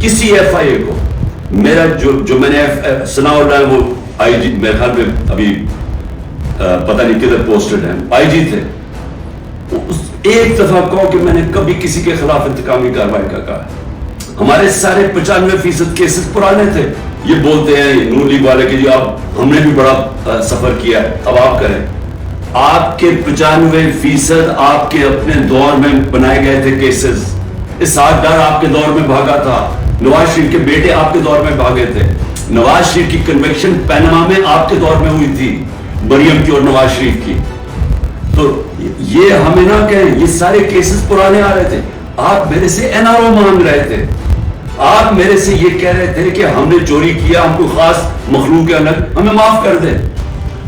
کسی ایف آئی اے کو. میرا جو میں نے ثناء اللہ ہے وہ آئی جی میرے خیال میں ابھی پتہ نہیں کدھر پوسٹڈ ہیں, آئی جی تھے. ایک دفعہ کہو کہ میں نے کبھی کسی کے خلاف انتقامی کارروائی کا کہا. ہمارے سارے 95% کیسز پرانے تھے. یہ بولتے ہیں نون لیگ والے کہ جی آپ ہم نے بھی بڑا سفر کیا ہے, اب آپ کریں. آپ کے 95% آپ کے اپنے دور میں بنائے گئے تھے کیسز. اسحاق ڈار آپ کے دور میں بھاگا تھا, نواز شریف کے بیٹے آپ کے دور میں بھاگے تھے. نواز شریف کی کنویکشن پینما میں آپ کے دور میں ہوئی تھی, مریم کی اور نواز شریف کی. تو یہ ہمیں نہ کہیں, یہ سارے کیسز پرانے آ رہے تھے. آپ میرے سے این آر او مانگ رہے تھے, آپ میرے سے یہ کہہ رہے تھے کہ ہم نے چوری کیا, ہم کو خاص مخلوق الگ, ہمیں معاف کر دیں.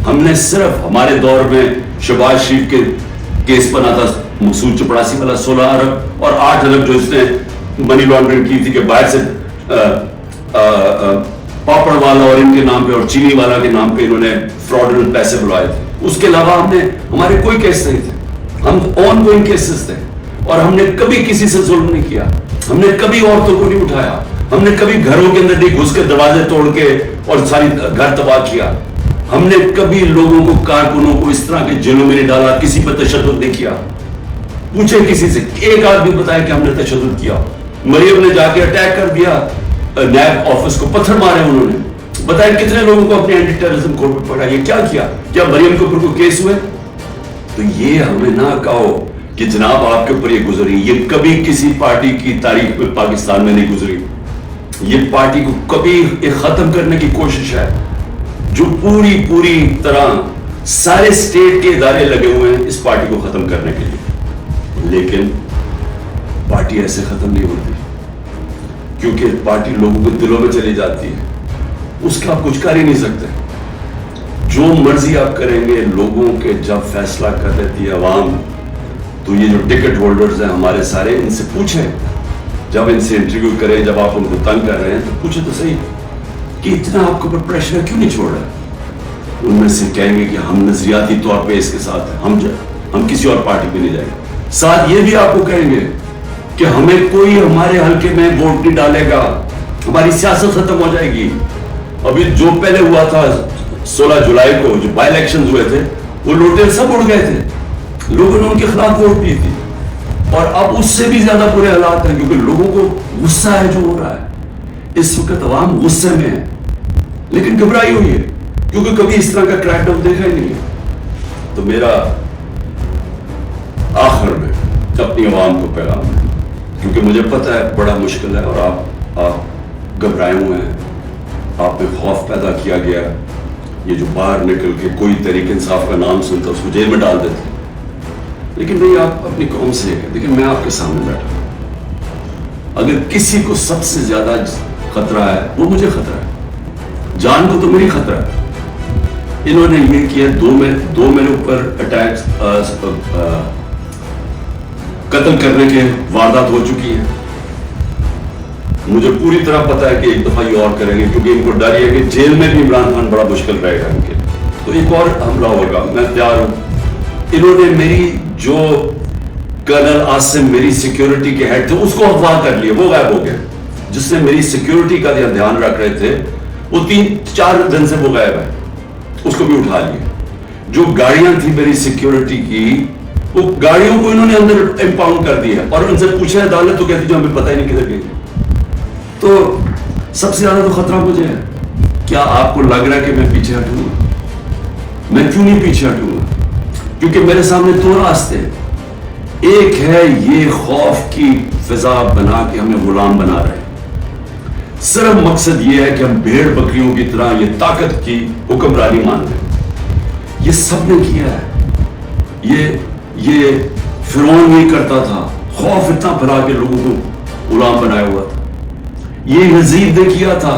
ہم نے صرف ہمارے دور میں شہباز شریف کے کیس بنا تھا, مقصود چپڑاسی والا 16 ارب اور 8 ارب جو اس نے منی لانڈرنگ کی تھی کہ باہر سے پاپڑ والا اور ان کے نام پہ اور چینی والا کے نام پہ انہوں نے فراڈ پیسے بلوائے تھے. اس کے علاوہ ہمارے کوئی کیس نہیں تھے, ہم آن گوئنگ کیسز تھے. اور ہم نے کبھی کسی سے ظلم نہیں کیا, ہم نے کبھی عورتوں کو نہیں اٹھایا, ہم نے کبھی گھروں کے اندر نہیں گھس کے دروازے توڑ کے اور ساری گھر تباہ کیا. ہم نے کبھی لوگوں کو, کارکنوں کو اس طرح کے جیلوں میں نہیں ڈالا, کسی پر تشدد نہیں کیا. پوچھے کسی سے, ایک آدمی بتائے کہ ہم نے تشدد کیا. مریم نے جا کے اٹیک کر دیا نیب آفس کو, پتھر مارے انہوں نے. بتائیں کتنے لوگوں کو اپنے اینٹی ٹیررزم کورٹ پہ پڑھا, یہ کیا کیا؟ کیا مریم کے اوپر کوئی کیس ہوئے؟ تو یہ ہمیں نہ کہو کہ جناب آپ کے اوپر یہ گزری. یہ کبھی کسی پارٹی کی تاریخ میں پاکستان میں نہیں گزری. یہ پارٹی کو کبھی ختم کرنے کی کوشش ہے, جو پوری طرح سارے اسٹیٹ کے ادارے لگے ہوئے ہیں اس پارٹی کو ختم کرنے کے لیے. لیکن پارٹی ایسے ختم نہیں ہوتی, کیونکہ پارٹی لوگوں کے دلوں میں چلی جاتی ہے, اس کا آپ کچھ کر ہی نہیں سکتے. جو مرضی آپ کریں گے, لوگوں کے جب فیصلہ کر لیتی ہے عوام, تو یہ جو ٹکٹ ہولڈرز ہیں ہمارے سارے, ان سے پوچھیں, جب ان سے انٹرویو کریں, جب آپ ان کو تنگ کر رہے ہیں تو پوچھیں تو صحیح کہ اتنا آپ کے اوپر پریشر کیوں نہیں چھوڑ رہے. ان میں سے کہیں گے کہ ہم نظریاتی طور پہ اس کے ساتھ ہیں, ہم کسی اور پارٹی پہ نہیں جائیں گے. ساتھ یہ بھی آپ کو کہیں گے کہ ہمیں کوئی ہمارے حلقے میں ووٹ نہیں ڈالے گا, ہماری سیاست ختم ہو جائے گی. ابھی جو پہلے ہوا تھا 16 جولائی کو جو بائی الیکشنز ہوئے تھے, وہ لوٹے سب اڑ گئے تھے, لوگوں نے ان کے خلاف ووٹ دی تھی. اور اب اس سے بھی زیادہ برے حالات ہیں, کیونکہ لوگوں کو غصہ ہے جو ہو رہا ہے. اس وقت عوام غصے میں ہے, لیکن گھبرائی ہوئی ہے, کیونکہ کبھی اس طرح کا کریک ڈاؤن دیکھا ہی نہیں ہے. تو میرا آخر میں اپنی عوام کو پیغام ہے, کیونکہ مجھے پتہ ہے بڑا مشکل ہے, اور آپ گھبرائے ہوئے ہیں, آپ میں خوف پیدا کیا گیا. یہ جو باہر نکل کے کوئی تحریک انصاف کا نام سنتا اس کو جیل میں ڈال دیتے. لیکن نہیں, آپ اپنی قوم سے لیکن میں آپ کے سامنے بیٹھا ہوں. اگر کسی کو سب سے زیادہ خطرہ ہے وہ مجھے خطرہ ہے, جان کو تو میری خطرہ ہے. انہوں نے یہ کیا, دو میرے اوپر اٹیک قتل کرنے کے واردات ہو چکی ہیں. مجھے پوری طرح پتا ہے کہ ایک دفعہ یہ اور کریں گے, کیونکہ ان کو ڈر یہ ہے کہ جیل میں بھی عمران خان بڑا مشکل رہے گا ان کے, تو ایک اور حملہ ہوگا. میں تیار ہوں. انہوں نے میری جو کرنل عاصم میری سیکیورٹی کے ہیڈ تھے اس کو اغوا کر لیا, وہ غائب ہو گئے. جس نے میری سیکیورٹی کا دھیان رکھ رہے تھے وہ 3-4 دن سے وہ غائب ہے, اس کو بھی اٹھا لیا. جو گاڑیاں تھی میری سیکیورٹی کی, وہ گاڑیوں کو انہوں نے اندر امپاؤنڈ کر دیا, اور ان سے پوچھا عدالت تو کہتی جو ہمیں پتہ ہی نہیں کدھر گئی. تو سب سے زیادہ تو خطرہ مجھے ہے. کیا آپ کو لگ رہا ہے کہ میں پیچھے ہٹوں گا؟ میں کیوں نہیں پیچھے ہٹوں گا؟ کیونکہ میرے سامنے 2 راستے ہیں. ایک ہے یہ خوف کی فضا بنا کے ہمیں غلام بنا رہے ہیں. صرف مقصد یہ ہے کہ ہم بھیڑ بکریوں کی طرح یہ طاقت کی حکمرانی مان لیں. یہ سب نے کیا ہے. یہ فرعون نہیں کرتا تھا, خوف اتنا پھیلا کے لوگوں کو غلام بنایا ہوا تھا. یہ یزید نے کیا تھا,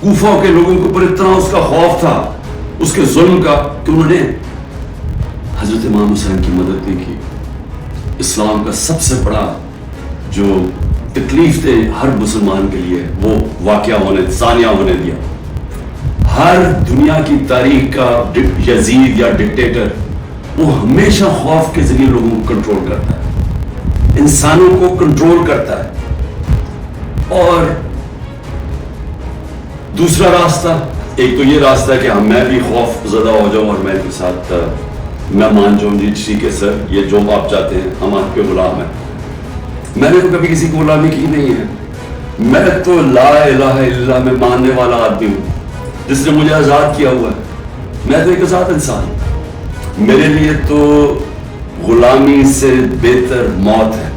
کوفہ کے لوگوں کے اوپر اتنا اس کا خوف تھا اس کے ظلم کا کہ انہوں نے حضرت امام حسین کی مدد نہیں کی. اسلام کا سب سے بڑا جو تکلیف تھے ہر مسلمان کے لیے وہ واقعہ ثانیہ ہونے دیا. ہر دنیا کی تاریخ کا یزید یا ڈکٹیٹر وہ ہمیشہ خوف کے ذریعے لوگوں کو کنٹرول کرتا ہے, انسانوں کو کنٹرول کرتا ہے. اور دوسرا راستہ، ایک تو یہ راستہ ہے کہ میں بھی خوف زدہ ہو جاؤں اور میں ان کے ساتھ میں مان جاؤں جی ٹھیک ہے سر یہ جو آپ چاہتے ہیں ہم آپ کے غلام ہیں. میں نے تو کبھی کسی کی غلامی کی نہیں ہے. میں تو لا الہ الا اللہ میں ماننے والا آدمی ہوں جس نے مجھے آزاد کیا ہوا ہے. میں تو ایک آزاد انسان ہوں. میرے لیے تو غلامی سے بہتر موت ہے.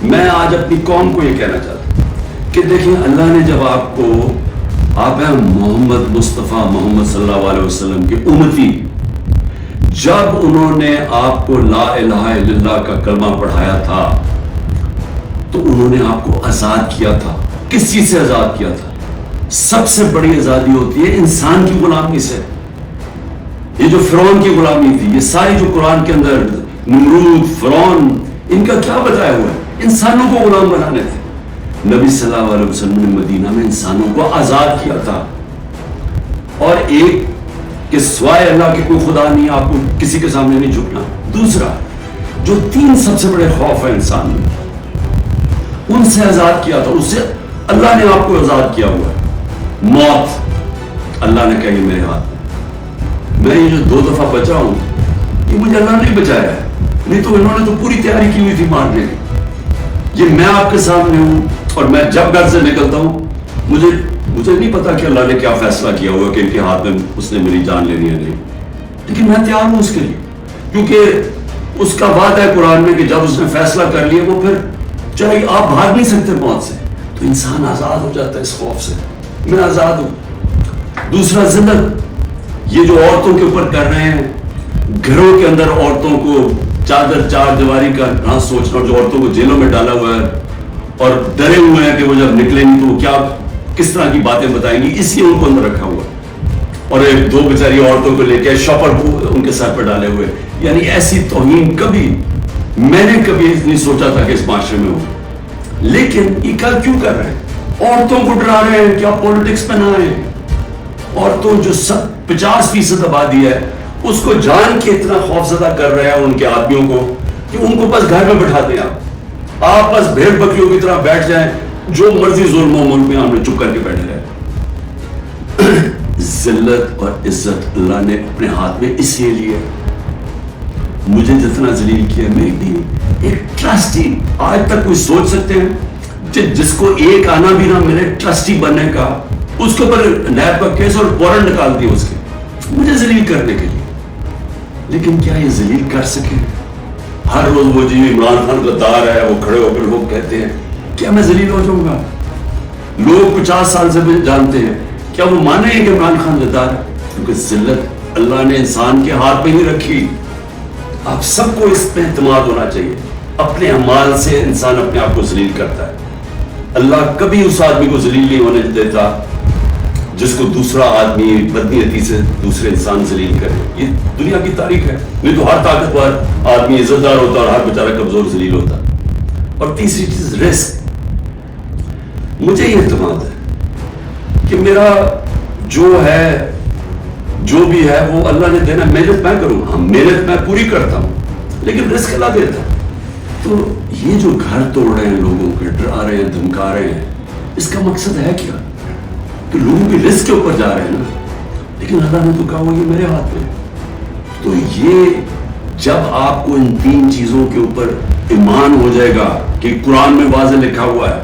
میں آج اپنی قوم کو یہ کہنا چاہتا ہوں کہ دیکھیں اللہ نے جب آپ ہیں محمد مصطفیٰ محمد صلی اللہ علیہ وسلم کے امتی، جب انہوں نے آپ کو لا الہ الا اللہ کا کلمہ پڑھایا تھا تو انہوں نے آپ کو آزاد کیا تھا. کس چیز سے آزاد کیا تھا؟ سب سے بڑی آزادی ہوتی ہے انسان کی غلامی سے. یہ جو فرعون کی غلامی تھی، یہ ساری جو قرآن کے اندر نمرود فرعون ان کا کیا بتایا ہوا ہے؟ انسانوں کو غلام بنانے تھے. نبی صلی اللہ علیہ وسلم نے مدینہ میں انسانوں کو آزاد کیا تھا. اور ایک کہ سوائے اللہ کے کوئی خدا نہیں، آپ کو کسی کے سامنے نہیں جھکنا. دوسرا جو تین سب سے بڑے خوف ہیں انسان میں، ان سے آزاد کیا تھا. اس سے اللہ نے آپ کو آزاد کیا ہوا ہے. موت اللہ نے کہا یہ میرے ہاتھ میں یہ جو 2 دفعہ بچا ہوں یہ مجھے اللہ نے بچایا ہے. نہیں تو انہوں نے تو پوری تیاری کی ہوئی تھی مارنے کی. یہ میں آپ کے سامنے ہوں اور میں جب گھر سے نکلتا ہوں مجھے نہیں پتا کہ اللہ نے کیا فیصلہ کیا ہوا کہ ان کے ہاتھ میں اس نے میری جان لینی ہے نہیں، لیکن میں تیار ہوں اس کے لیے، کیونکہ اس کا وعدہ ہے قرآن میں کہ جب اس نے فیصلہ کر لیا وہ پھر چاہے آپ بھاگ نہیں سکتے موت سے. تو انسان آزاد ہو جاتا ہے اس خوف سے. میں آزاد ہوں. دوسرا ذلت، یہ جو عورتوں کے اوپر کر رہے ہیں، گھروں کے اندر عورتوں کو چار دیواری کا نہ سوچنا، جو عورتوں کو جیلوں میں ڈالا ہوا ہے اور ڈرے ہوئے ہیں کہ وہ جب نکلیں گی تو وہ کیا کس طرح کی باتیں بتائیں گی، اس لیے ان کو اندر رکھا ہوا ہے. اور ایک 2 بیچاری عورتوں کو لے کے شاپر کو ان کے سر پہ ڈالے ہوئے. یعنی ایسی توہین کبھی میں نے کبھی نہیں سوچا تھا کہ اس معاشرے میں ہو. لیکن یہ کل کیوں کر رہے ہیں؟ عورتوں کو ڈرا رہے ہیں. کیا پولیٹکس میں نہ آئے؟ عورتوں جو 50% آبادی ہے اس کو جان کے اتنا خوف زدہ کر رہے ہیں ان کے آدمیوں کو کہ ان کو بس گھر میں بٹھا دیں. آپ بس بھیڑ بکریوں کی طرح بیٹھ جائیں، جو مرضی ظلم و ملک میں ہم نے چپ کر کے بیٹھے رہے. ذلت اور عزت اللہ نے اپنے ہاتھ میں اس لیے لیے. مجھے جتنا ذلیل کیا میری بھی ایک ٹرسٹی، آج تک کوئی سوچ سکتے ہیں جس کو ایک آنا بھی نہ ملے ٹرسٹی بننے کا، اس کے اوپر نیب کا کیس اور وارنٹ نکال دیا اس کے مجھے ذلیل کرنے کے لیے. لیکن کیا یہ ذلیل کر سکے؟ ہر روز وہ جی عمران خان غدار ہے، وہ کھڑے ہو کر لوگ کہتے ہیں کیا میں ذلیل ہو جاؤں گا؟ لوگ 50 سال سے بھی جانتے ہیں، کیا وہ مانے ہیں کہ عمران خان غدار ہے؟ کیونکہ ذلت اللہ نے انسان کے ہاتھ میں نہیں رکھی. آپ سب کو اس پہ اعتماد ہونا چاہیے. اپنے اعمال سے انسان اپنے آپ کو ذلیل کرتا ہے. اللہ کبھی اس آدمی کو ذلیل نہیں ہونے دیتا جس کو دوسرا آدمی بدنیتی سے دوسرے انسان ذلیل کرے. یہ دنیا کی تاریخ ہے. نہیں تو ہر طاقتور آدمی عزت دار ہوتا اور ہر بیچارہ کمزور ذلیل ہوتا. اور تیسری چیز رزق. مجھے یہ اعتماد ہے کہ میرا جو بھی ہے وہ اللہ نے دینا. محنت میں کروں گا، محنت میں پوری کرتا ہوں، لیکن رزق اللہ دیتا ہے. تو یہ جو گھر توڑ رہے ہیں، لوگوں کے ڈرا رہے ہیں، دھمکا رہے ہیں، اس کا مقصد ہے کیا؟ کہ لوگوں کی رزق کے اوپر جا رہے ہیں نا. لیکن اللہ نے تو کہا وہ یہ میرے ہاتھ میں. تو یہ جب آپ کو ان 3 چیزوں کے اوپر ایمان ہو جائے گا کہ قرآن میں واضح لکھا ہوا ہے،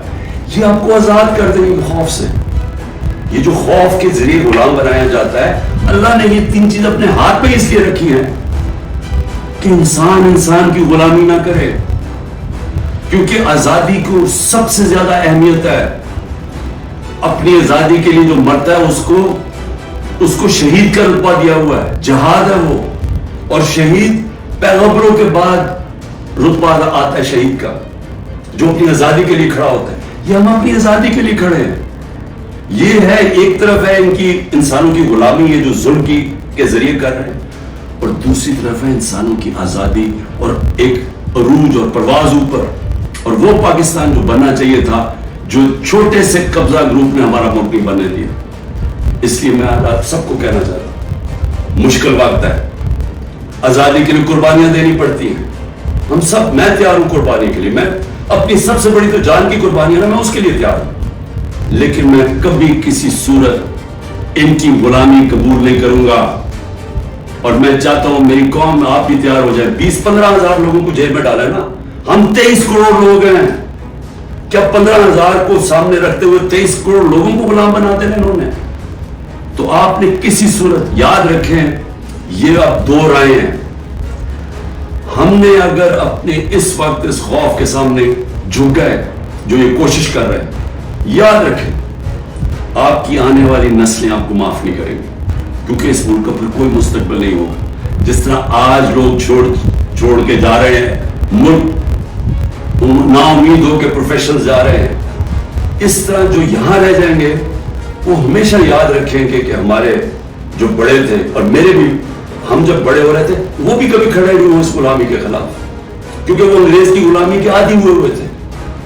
یہ آپ کو آزاد کر دیں گے خوف سے. یہ جو خوف کے ذریعے غلام بنایا جاتا ہے، اللہ نے یہ 3 چیز اپنے ہاتھ میں اس لیے رکھی ہیں کہ انسان کی غلامی نہ کرے. کیونکہ آزادی کو سب سے زیادہ اہمیت ہے. اپنی آزادی کے لیے جو مرتا ہے اس کو شہید کا رتبہ دیا ہوا ہے. جہاد ہے وہ. اور شہید پیغمبروں کے بعد رتبہ آتا ہے شہید کا، جو اپنی آزادی کے لیے کھڑا ہوتا ہے. یہ ہم اپنی آزادی کے لیے کھڑے ہیں. یہ ہے ایک طرف ہے ان کی انسانوں کی غلامی ہے جو ظلم کے ذریعے کر رہے ہیں، اور دوسری طرف ہے انسانوں کی آزادی اور ایک عروج اور پرواز اوپر. اور وہ پاکستان جو بننا چاہیے تھا، جو چھوٹے سے قبضہ گروپ نے ہمارا ملک نہیں بننے دیا. اس لیے میں آپ سب کو کہنا چاہتا ہوں مشکل وقت ہے، آزادی کے لیے قربانیاں دینی پڑتی ہیں. ہم میں تیار ہوں قربانی کے لیے. میں اپنی سب سے بڑی تو جان کی قربانی ہے نا، میں اس کے لیے تیار ہوں. لیکن میں کبھی کسی صورت ان کی غلامی قبول نہیں کروں گا. اور میں چاہتا ہوں میری قوم میں آپ بھی تیار ہو جائیں. 20-15 ہزار لوگوں کو جیل میں ڈالا ہے نا, ہم 23 کروڑ لوگ ہیں. کیا 15,000 کو سامنے رکھتے ہوئے 23 کروڑ لوگوں کو غلام بنا دینا انہوں نے؟ تو آپ نے کسی صورت یاد رکھیں, یہ اب 2 رائے ہیں. ہم نے اگر اپنے اس وقت اس خوف کے سامنے جھک گئے جو یہ کوشش کر رہے ہیں, یاد رکھیں آپ کی آنے والی نسلیں آپ کو معاف نہیں کریں گی, کیونکہ اس ملک کا پھر کوئی مستقبل نہیں ہوگا. جس طرح آج لوگ چھوڑ کے جا رہے ہیں ملک, نا امید ہو کے پروفیشنل جا رہے ہیں, اس طرح جو یہاں رہ جائیں گے وہ ہمیشہ یاد رکھیں گے کہ ہمارے جو بڑے تھے, اور میرے بھی, ہم جب بڑے ہو رہے تھے وہ بھی کبھی کھڑے نہیں ہوئے اس غلامی کے خلاف, کیونکہ وہ انگریز کی غلامی کے عادی ہوئے تھے.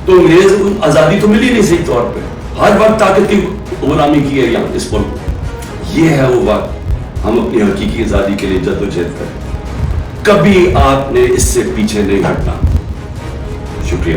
تو انگریز آزادی تو ملی نہیں صحیح طور پہ, ہر وقت طاقت کی غلامی کی ہے یہاں اس ملک. یہ ہے وہ وقت ہم اپنی حقیقی آزادی کے لیے جدوجہد کریں. کبھی آپ نے اس سے پیچھے نہیں ہٹنا. شکریہ.